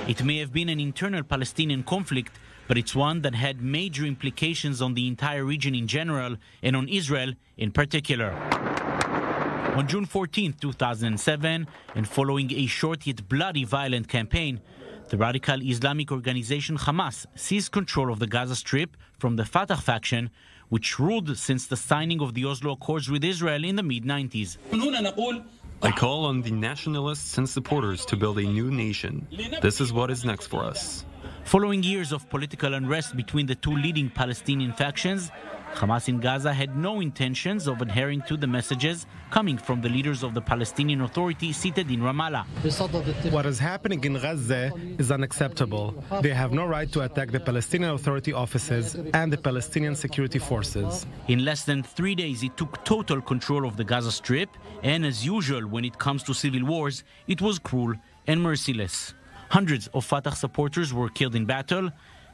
It may have been an internal Palestinian conflict, but it's one that had major implications on the entire region in general and on Israel in particular. On June 14, 2007, and following a short yet bloody violent campaign, the radical Islamic organization Hamas seized control of the Gaza Strip from the Fatah faction, which ruled since the signing of the Oslo Accords with Israel in the mid-90s. I call on the nationalists and supporters to build a new nation. This is what is next for us. Following years of political unrest between the two leading Palestinian factions, Hamas in Gaza had no intentions of adhering to the messages coming from the leaders of the Palestinian Authority seated in Ramallah. What is happening in Gaza is unacceptable. They have no right to attack the Palestinian Authority offices and the Palestinian security forces. In less than 3 days, it took total control of the Gaza Strip, and as usual when it comes to civil wars, it was cruel and merciless. Hundreds of Fatah supporters were killed in battle.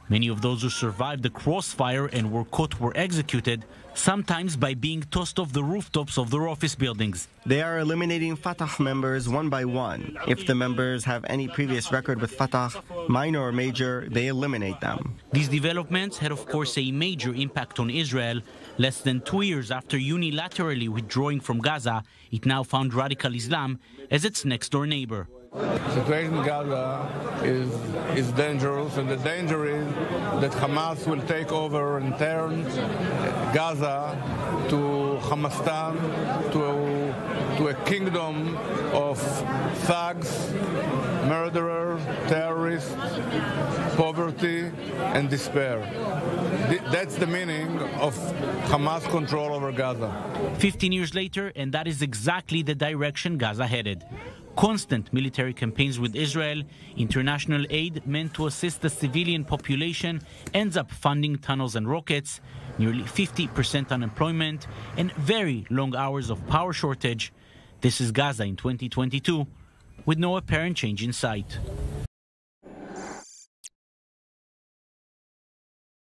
Many of those who survived the crossfire and were caught were executed, sometimes by being tossed off the rooftops of their office buildings. They are eliminating Fatah members one by one. If the members have any previous record with Fatah, minor or major, they eliminate them. These developments had, of course, a major impact on Israel. Less than 2 years after unilaterally withdrawing from Gaza, it now found radical Islam as its next-door neighbor. The situation in Gaza is dangerous, and the danger is that Hamas will take over and turn Gaza to Hamastan, to a kingdom of thugs, murderers, terrorists, poverty, and despair. That's the meaning of Hamas control over Gaza. 15 years later, and that is exactly the direction Gaza headed. Constant military campaigns with Israel, international aid meant to assist the civilian population ends up funding tunnels and rockets, nearly 50% unemployment, and very long hours of power shortage. This is Gaza in 2022, with no apparent change in sight.